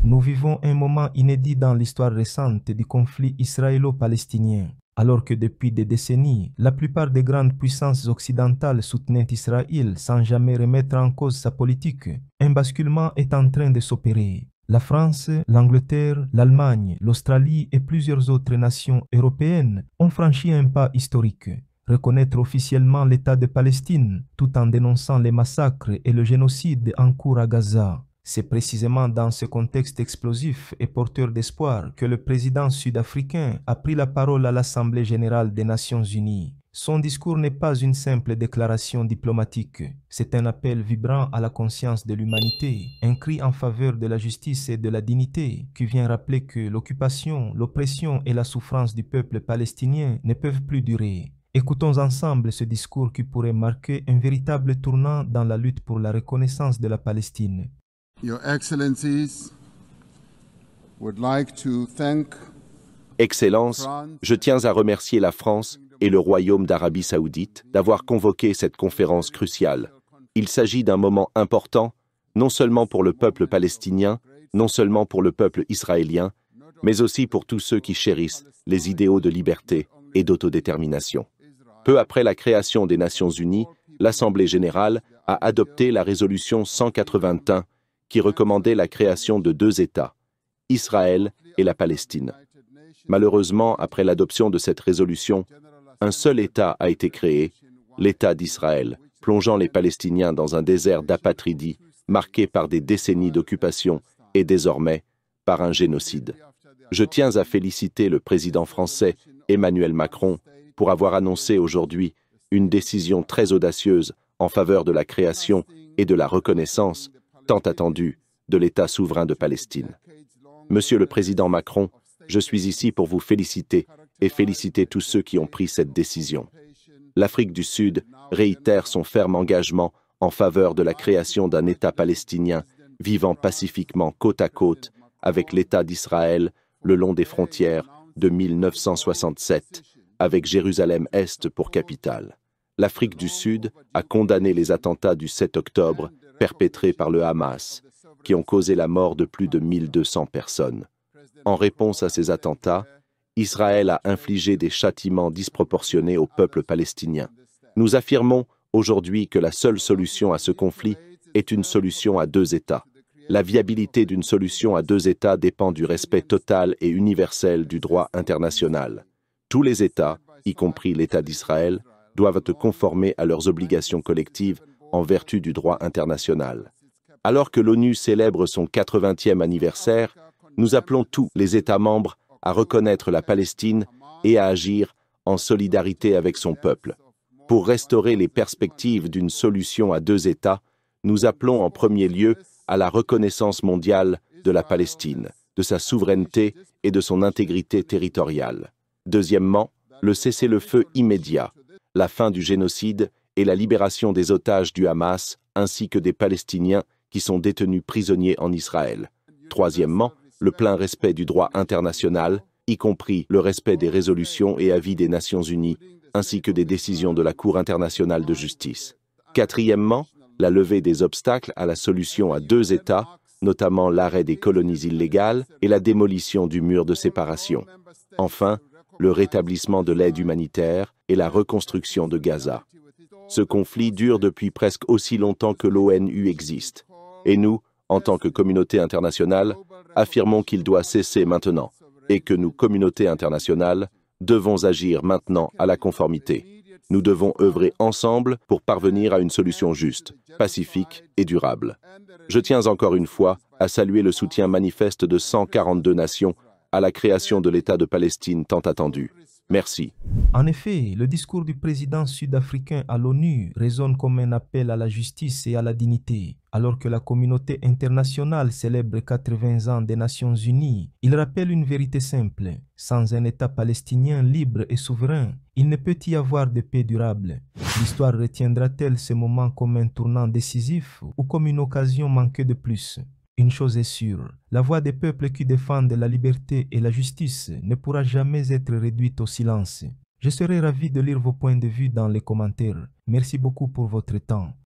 Nous vivons un moment inédit dans l'histoire récente du conflit israélo-palestinien. Alors que depuis des décennies, la plupart des grandes puissances occidentales soutenaient Israël sans jamais remettre en cause sa politique, un basculement est en train de s'opérer. La France, l'Angleterre, l'Allemagne, l'Australie et plusieurs autres nations européennes ont franchi un pas historique. Reconnaître officiellement l'État de Palestine, tout en dénonçant les massacres et le génocide en cours à Gaza. C'est précisément dans ce contexte explosif et porteur d'espoir que le président sud-africain a pris la parole à l'Assemblée générale des Nations unies. Son discours n'est pas une simple déclaration diplomatique, c'est un appel vibrant à la conscience de l'humanité, un cri en faveur de la justice et de la dignité qui vient rappeler que l'occupation, l'oppression et la souffrance du peuple palestinien ne peuvent plus durer. Écoutons ensemble ce discours qui pourrait marquer un véritable tournant dans la lutte pour la reconnaissance de la Palestine. Your Excellencies would like to thank Excellences, je tiens à remercier la France et le Royaume d'Arabie Saoudite d'avoir convoqué cette conférence cruciale. Il s'agit d'un moment important, non seulement pour le peuple palestinien, non seulement pour le peuple israélien, mais aussi pour tous ceux qui chérissent les idéaux de liberté et d'autodétermination. Peu après la création des Nations unies, l'Assemblée générale a adopté la résolution 181 qui recommandait la création de deux États, Israël et la Palestine. Malheureusement, après l'adoption de cette résolution, un seul État a été créé, l'État d'Israël, plongeant les Palestiniens dans un désert d'apatridie marqué par des décennies d'occupation et désormais par un génocide. Je tiens à féliciter le président français Emmanuel Macron pour avoir annoncé aujourd'hui une décision très audacieuse en faveur de la création et de la reconnaissance tant attendue de l'État souverain de Palestine. Monsieur le Président Macron, je suis ici pour vous féliciter et féliciter tous ceux qui ont pris cette décision. L'Afrique du Sud réitère son ferme engagement en faveur de la création d'un État palestinien vivant pacifiquement côte à côte avec l'État d'Israël le long des frontières de 1967, avec Jérusalem-Est pour capitale. L'Afrique du Sud a condamné les attentats du 7 octobre perpétrés par le Hamas, qui ont causé la mort de plus de 1200 personnes. En réponse à ces attentats, Israël a infligé des châtiments disproportionnés au peuple palestinien. Nous affirmons aujourd'hui que la seule solution à ce conflit est une solution à deux États. La viabilité d'une solution à deux États dépend du respect total et universel du droit international. Tous les États, y compris l'État d'Israël, doivent se conformer à leurs obligations collectives en vertu du droit international. Alors que l'ONU célèbre son 80e anniversaire, nous appelons tous les États membres à reconnaître la Palestine et à agir en solidarité avec son peuple. Pour restaurer les perspectives d'une solution à deux États, nous appelons en premier lieu à la reconnaissance mondiale de la Palestine, de sa souveraineté et de son intégrité territoriale. Deuxièmement, le cessez-le-feu immédiat, la fin du génocide et la libération des otages du Hamas, ainsi que des Palestiniens qui sont détenus prisonniers en Israël. Troisièmement, le plein respect du droit international, y compris le respect des résolutions et avis des Nations unies, ainsi que des décisions de la Cour internationale de justice. Quatrièmement, la levée des obstacles à la solution à deux États, notamment l'arrêt des colonies illégales et la démolition du mur de séparation. Enfin, le rétablissement de l'aide humanitaire et la reconstruction de Gaza. Ce conflit dure depuis presque aussi longtemps que l'ONU existe. Et nous, en tant que communauté internationale, affirmons qu'il doit cesser maintenant et que nous, communauté internationale, devons agir maintenant à la conformité. Nous devons œuvrer ensemble pour parvenir à une solution juste, pacifique et durable. Je tiens encore une fois à saluer le soutien manifeste de 142 nations à la création de l'État de Palestine tant attendu. Merci. En effet, le discours du président sud-africain à l'ONU résonne comme un appel à la justice et à la dignité. Alors que la communauté internationale célèbre 80 ans des Nations unies, il rappelle une vérité simple. Sans un État palestinien libre et souverain, il ne peut y avoir de paix durable. L'histoire retiendra-t-elle ce moment comme un tournant décisif ou comme une occasion manquée de plus? Une chose est sûre, la voix des peuples qui défendent la liberté et la justice ne pourra jamais être réduite au silence. Je serai ravi de lire vos points de vue dans les commentaires. Merci beaucoup pour votre temps.